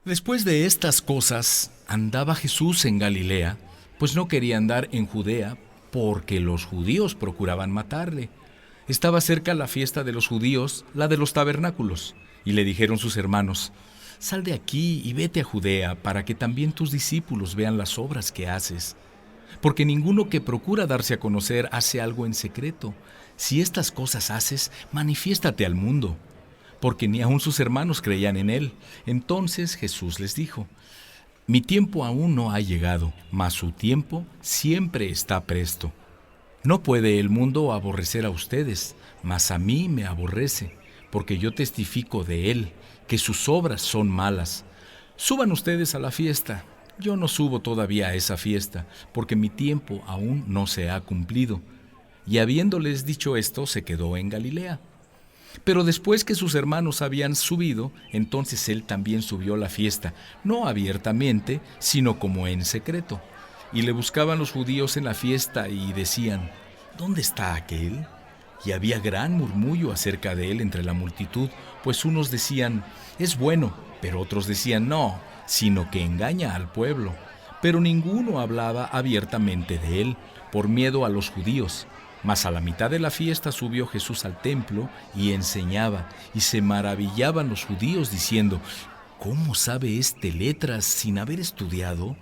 Después de estas cosas, andaba Jesús en Galilea, pues no quería andar en Judea, porque los judíos procuraban matarle. Estaba cerca la fiesta de los judíos, la de los tabernáculos, y le dijeron sus hermanos: Sal de aquí y vete a Judea, para que también tus discípulos vean las obras que haces. Porque ninguno que procura darse a conocer hace algo en secreto. Si estas cosas haces, manifiéstate al mundo. Porque ni aun sus hermanos creían en él. Entonces Jesús les dijo: Mi tiempo aún no ha llegado, mas su tiempo siempre está presto. No puede el mundo aborrecer a ustedes, mas a mí me aborrece, porque yo testifico de él, que sus obras son malas. Suban ustedes a la fiesta. Yo no subo todavía a esa fiesta, porque mi tiempo aún no se ha cumplido. Y habiéndoles dicho esto, se quedó en Galilea. Pero después que sus hermanos habían subido, entonces él también subió a la fiesta, no abiertamente, sino como en secreto. Y le buscaban los judíos en la fiesta y decían: ¿Dónde está aquel? Y había gran murmullo acerca de él entre la multitud, pues unos decían: Es bueno, pero otros decían: No, sino que engaña al pueblo. Pero ninguno hablaba abiertamente de él, por miedo a los judíos. Mas a la mitad de la fiesta subió Jesús al templo y enseñaba, y se maravillaban los judíos diciendo: ¿Cómo sabe este letras sin haber estudiado?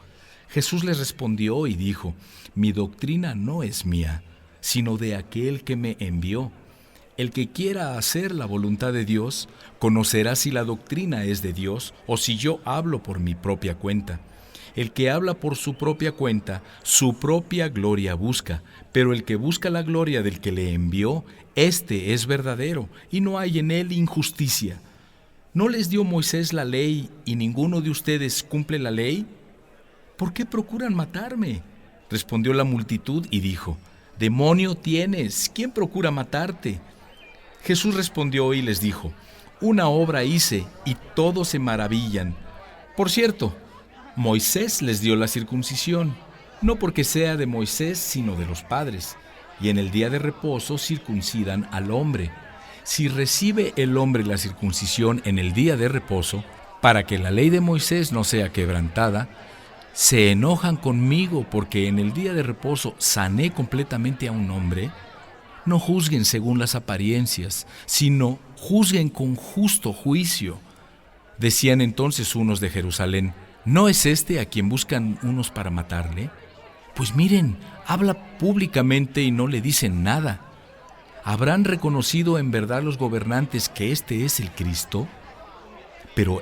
Jesús les respondió y dijo: Mi doctrina no es mía, sino de aquel que me envió. El que quiera hacer la voluntad de Dios, conocerá si la doctrina es de Dios o si yo hablo por mi propia cuenta. El que habla por su propia cuenta, su propia gloria busca, pero el que busca la gloria del que le envió, éste es verdadero, y no hay en él injusticia. ¿No les dio Moisés la ley y ninguno de ustedes cumple la ley? ¿Por qué procuran matarme? Respondió la multitud y dijo: Demonio tienes, ¿quién procura matarte? Jesús respondió y les dijo: Una obra hice y todos se maravillan. Por cierto, Moisés les dio la circuncisión, no porque sea de Moisés, sino de los padres, y en el día de reposo circuncidan al hombre. Si recibe el hombre la circuncisión en el día de reposo, para que la ley de Moisés no sea quebrantada, se enojan conmigo porque en el día de reposo sané completamente a un hombre. No juzguen según las apariencias, sino juzguen con justo juicio. Decían entonces unos de Jerusalén: ¿No es este a quien buscan unos para matarle? Pues miren, habla públicamente y no le dicen nada. ¿Habrán reconocido en verdad los gobernantes que este es el Cristo? Pero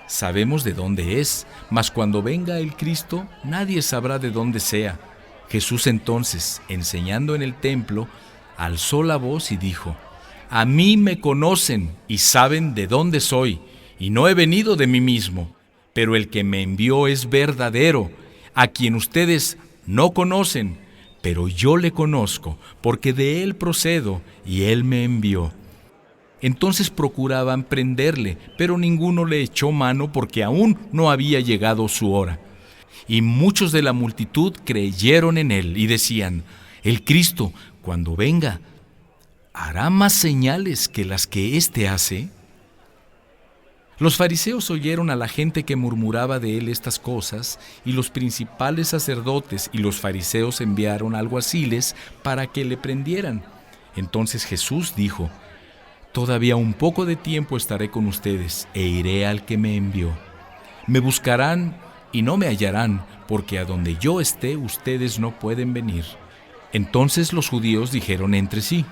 sabemos de dónde es, mas cuando venga el Cristo, nadie sabrá de dónde sea. Jesús entonces, enseñando en el templo, alzó la voz y dijo: A mí me conocen y saben de dónde soy, y no he venido de mí mismo, pero el que me envió es verdadero, a quien ustedes no conocen, pero yo le conozco, porque de él procedo y él me envió. Entonces procuraban prenderle, pero ninguno le echó mano porque aún no había llegado su hora. Y muchos de la multitud creyeron en él y decían: El Cristo, cuando venga, ¿hará más señales que las que éste hace? Los fariseos oyeron a la gente que murmuraba de él estas cosas, y los principales sacerdotes y los fariseos enviaron alguaciles para que le prendieran. Entonces Jesús dijo: Todavía un poco de tiempo estaré con ustedes e iré al que me envió. Me buscarán y no me hallarán, porque a donde yo esté ustedes no pueden venir. Entonces los judíos dijeron entre sí: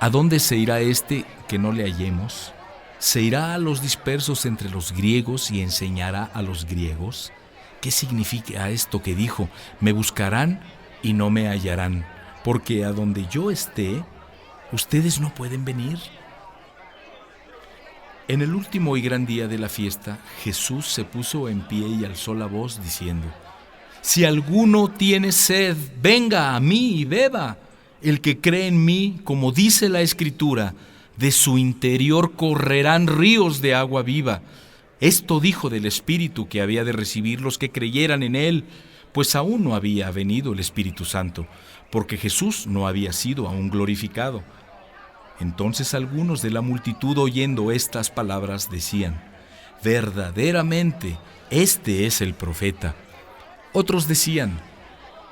¿A dónde se irá este que no le hallemos? ¿Se irá a los dispersos entre los griegos y enseñará a los griegos? ¿Qué significa esto que dijo: Me buscarán y no me hallarán, porque a donde yo esté, ustedes no pueden venir? En el último y gran día de la fiesta, Jesús se puso en pie y alzó la voz diciendo: Si alguno tiene sed, venga a mí y beba. El que cree en mí, como dice la Escritura, de su interior correrán ríos de agua viva. Esto dijo del Espíritu que había de recibir los que creyeran en él, pues aún no había venido el Espíritu Santo, porque Jesús no había sido aún glorificado. Entonces algunos de la multitud, oyendo estas palabras, decían: verdaderamente, este es el profeta. Otros decían,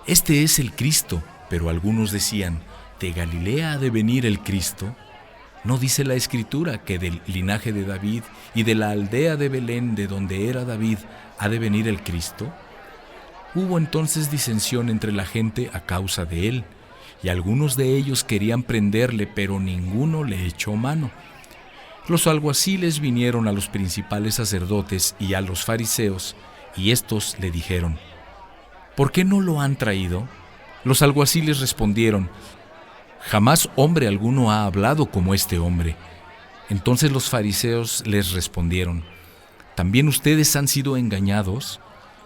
este es el Cristo, pero algunos decían, ¿de Galilea ha de venir el Cristo? ¿No dice la Escritura que del linaje de David y de la aldea de Belén, de donde era David, ha de venir el Cristo? Hubo entonces disensión entre la gente a causa de él, y algunos de ellos querían prenderle, pero ninguno le echó mano. Los alguaciles vinieron a los principales sacerdotes y a los fariseos, y éstos le dijeron, ¿por qué no lo han traído? Los alguaciles respondieron, jamás hombre alguno ha hablado como este hombre. Entonces los fariseos les respondieron, ¿también ustedes han sido engañados?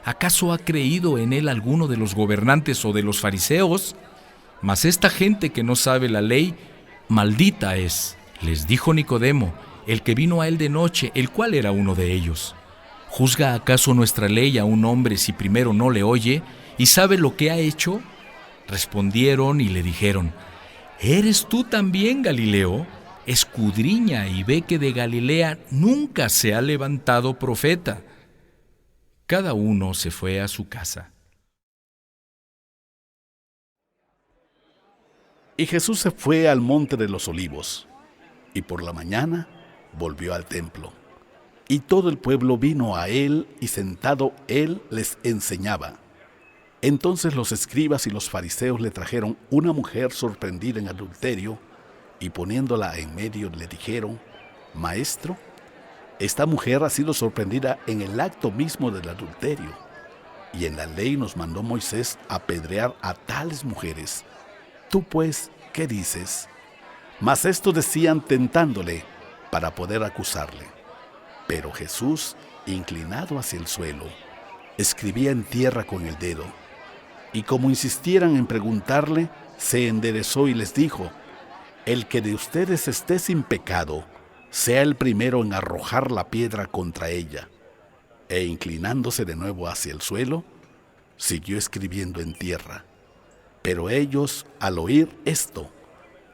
¿Acaso ha creído en él alguno de los gobernantes o de los fariseos? Mas esta gente que no sabe la ley, maldita es. Les dijo Nicodemo, el que vino a él de noche, el cual era uno de ellos. ¿Juzga acaso nuestra ley a un hombre si primero no le oye y sabe lo que ha hecho? Respondieron y le dijeron, ¿eres tú también Galileo? Escudriña y ve que de Galilea nunca se ha levantado profeta. Cada uno se fue a su casa. Y Jesús se fue al monte de los Olivos, y por la mañana volvió al templo. Y todo el pueblo vino a él, y sentado él les enseñaba. Entonces los escribas y los fariseos le trajeron una mujer sorprendida en adulterio, y poniéndola en medio le dijeron, Maestro, esta mujer ha sido sorprendida en el acto mismo del adulterio, y en la ley nos mandó Moisés apedrear a tales mujeres. Tú pues, ¿qué dices? Mas esto decían tentándole para poder acusarle. Pero Jesús, inclinado hacia el suelo, escribía en tierra con el dedo. Y como insistieran en preguntarle, se enderezó y les dijo, el que de ustedes esté sin pecado, sea el primero en arrojar la piedra contra ella. E inclinándose de nuevo hacia el suelo, siguió escribiendo en tierra. Pero ellos, al oír esto,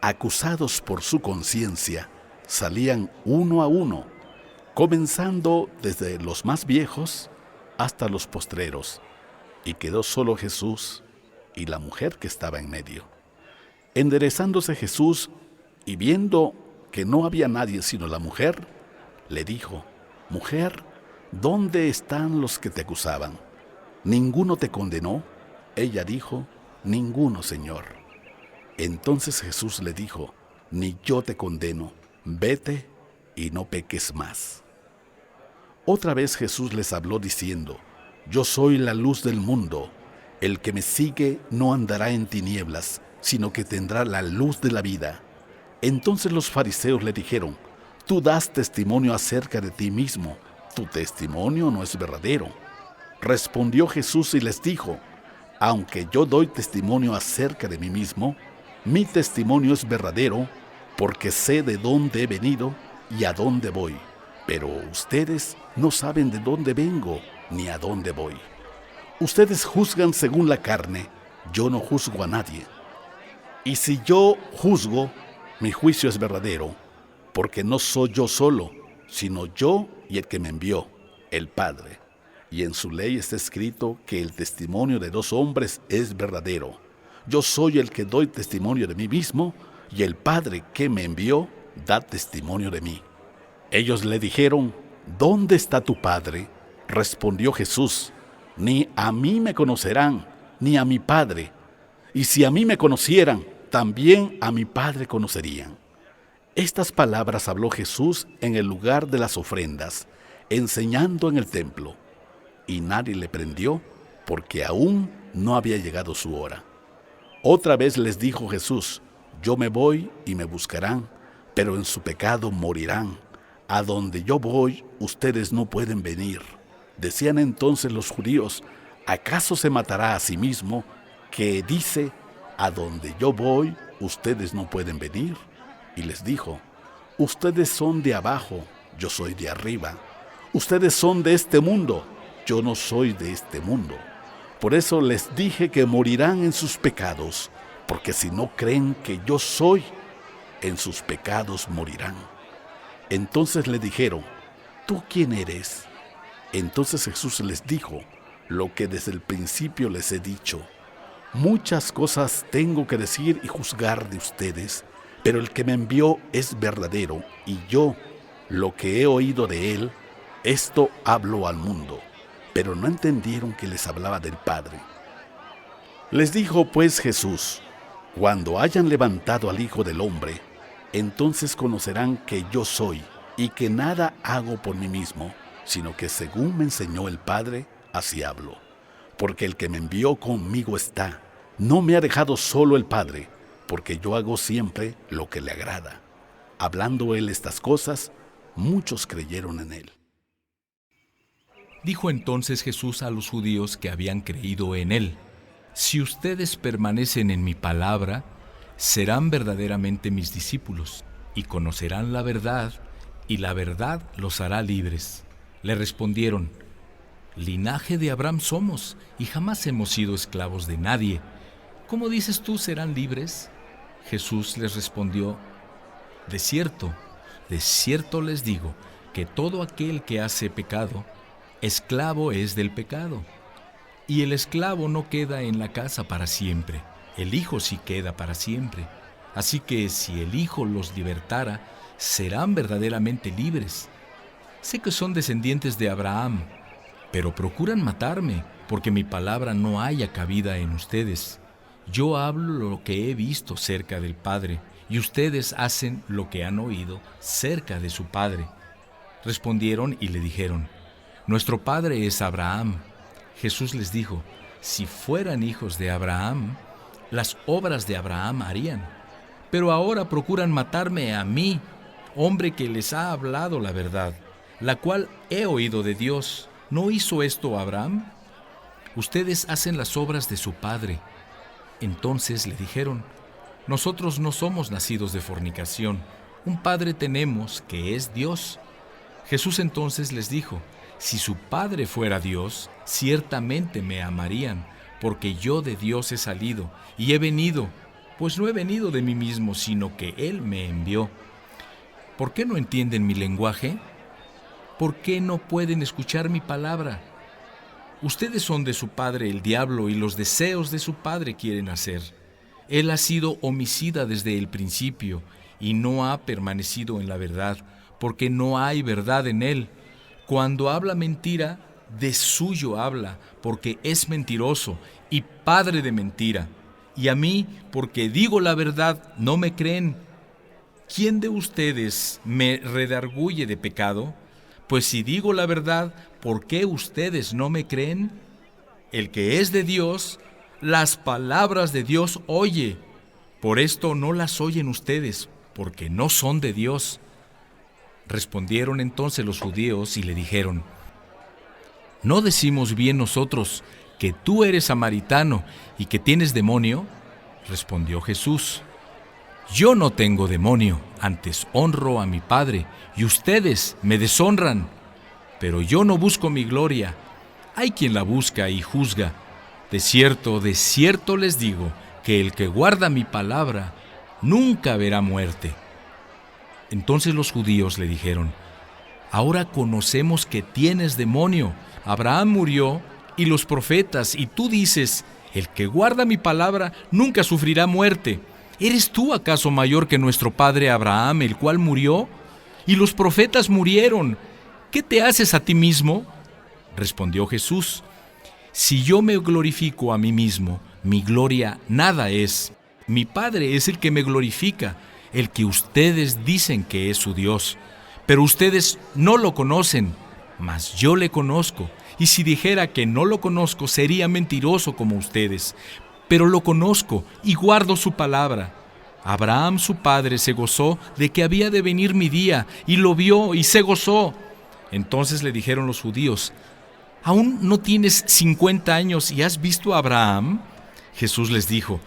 acusados por su conciencia, salían uno a uno, comenzando desde los más viejos hasta los postreros, y quedó solo Jesús y la mujer que estaba en medio. Enderezándose Jesús y viendo que no había nadie sino la mujer, le dijo, Mujer, ¿dónde están los que te acusaban? ¿Ninguno te condenó? Ella dijo, Ninguno, Señor. Entonces Jesús le dijo, Ni yo te condeno, vete y no peques más. Otra vez Jesús les habló diciendo, Yo soy la luz del mundo. El que me sigue no andará en tinieblas, sino que tendrá la luz de la vida. Entonces los fariseos le dijeron, Tú das testimonio acerca de ti mismo, tu testimonio no es verdadero. Respondió Jesús y les dijo, Aunque yo doy testimonio acerca de mí mismo, mi testimonio es verdadero, porque sé de dónde he venido y a dónde voy. Pero ustedes no saben de dónde vengo ni a dónde voy. Ustedes juzgan según la carne, yo no juzgo a nadie. Y si yo juzgo, mi juicio es verdadero, porque no soy yo solo, sino yo y el que me envió, el Padre. Y en su ley está escrito que el testimonio de dos hombres es verdadero. Yo soy el que doy testimonio de mí mismo, y el Padre que me envió da testimonio de mí. Ellos le dijeron, ¿dónde está tu Padre? Respondió Jesús, ni a mí me conocerán, ni a mi Padre. Y si a mí me conocieran, también a mi Padre conocerían. Estas palabras habló Jesús en el lugar de las ofrendas, enseñando en el templo. Y nadie le prendió, porque aún no había llegado su hora. Otra vez les dijo Jesús, Yo me voy y me buscarán, pero en su pecado morirán. A donde yo voy, ustedes no pueden venir. Decían entonces los judíos, ¿acaso se matará a sí mismo, que dice, a donde yo voy, ustedes no pueden venir? Y les dijo, ustedes son de abajo, yo soy de arriba. Ustedes son de este mundo, yo no soy de este mundo. Por eso les dije que morirán en sus pecados, porque si no creen que yo soy, en sus pecados morirán. Entonces le dijeron, ¿tú quién eres? Entonces Jesús les dijo lo que desde el principio les he dicho. Muchas cosas tengo que decir y juzgar de ustedes, pero el que me envió es verdadero, y yo, lo que he oído de él, esto hablo al mundo. Pero no entendieron que les hablaba del Padre. Les dijo pues Jesús: cuando hayan levantado al Hijo del Hombre, entonces conocerán que yo soy, y que nada hago por mí mismo, sino que según me enseñó el Padre, así hablo. Porque el que me envió conmigo está. No me ha dejado solo el Padre, porque yo hago siempre lo que le agrada. Hablando él estas cosas, muchos creyeron en él. Dijo entonces Jesús a los judíos que habían creído en él: si ustedes permanecen en mi palabra, serán verdaderamente mis discípulos, y conocerán la verdad, y la verdad los hará libres. Le respondieron: linaje de Abraham somos, y jamás hemos sido esclavos de nadie. ¿Cómo dices tú serán libres? Jesús les respondió: de cierto les digo, que todo aquel que hace pecado, esclavo es del pecado. Y el esclavo no queda en la casa para siempre, el Hijo sí queda para siempre. Así que si el Hijo los libertara, serán verdaderamente libres. Sé que son descendientes de Abraham, pero procuran matarme, porque mi palabra no haya cabida en ustedes. Yo hablo lo que he visto cerca del Padre, y ustedes hacen lo que han oído cerca de su Padre. Respondieron y le dijeron: nuestro padre es Abraham. Jesús les dijo: si fueran hijos de Abraham, las obras de Abraham harían. Pero ahora procuran matarme a mí, hombre que les ha hablado la verdad, la cual he oído de Dios. ¿No hizo esto Abraham? Ustedes hacen las obras de su padre. Entonces le dijeron: nosotros no somos nacidos de fornicación, un padre tenemos que es Dios. Jesús entonces les dijo: si su padre fuera Dios, ciertamente me amarían, porque yo de Dios he salido y he venido, pues no he venido de mí mismo, sino que Él me envió. ¿Por qué no entienden mi lenguaje? ¿Por qué no pueden escuchar mi palabra? Ustedes son de su padre el diablo, y los deseos de su padre quieren hacer. Él ha sido homicida desde el principio y no ha permanecido en la verdad, porque no hay verdad en él. Cuando habla mentira, de suyo habla, porque es mentiroso y padre de mentira. Y a mí, porque digo la verdad, no me creen. ¿Quién de ustedes me redarguye de pecado? Pues si digo la verdad, ¿por qué ustedes no me creen? El que es de Dios, las palabras de Dios oye. Por esto no las oyen ustedes, porque no son de Dios. Respondieron entonces los judíos y le dijeron: ¿no decimos bien nosotros que tú eres samaritano y que tienes demonio? Respondió Jesús: yo no tengo demonio, antes honro a mi Padre, y ustedes me deshonran. Pero yo no busco mi gloria, hay quien la busca y juzga. De cierto les digo, que el que guarda mi palabra nunca verá muerte. Entonces los judíos le dijeron: ahora conocemos que tienes demonio. Abraham murió y los profetas, y tú dices: el que guarda mi palabra nunca sufrirá muerte. ¿Eres tú acaso mayor que nuestro padre Abraham, el cual murió? Y los profetas murieron. ¿Qué te haces a ti mismo? Respondió Jesús: si yo me glorifico a mí mismo, mi gloria nada es. Mi Padre es el que me glorifica, el que ustedes dicen que es su Dios. Pero ustedes no lo conocen, mas yo le conozco. Y si dijera que no lo conozco, sería mentiroso como ustedes. Pero lo conozco y guardo su palabra. Abraham su padre se gozó de que había de venir mi día, y lo vio y se gozó. Entonces le dijeron los judíos: ¿aún no tienes 50 años y has visto a Abraham? Jesús les dijo: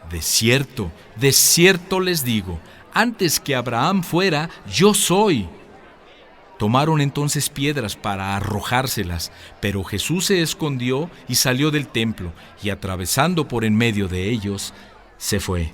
de cierto les digo, antes que Abraham fuera, yo soy. Tomaron entonces piedras para arrojárselas, pero Jesús se escondió y salió del templo, y atravesando por en medio de ellos, se fue.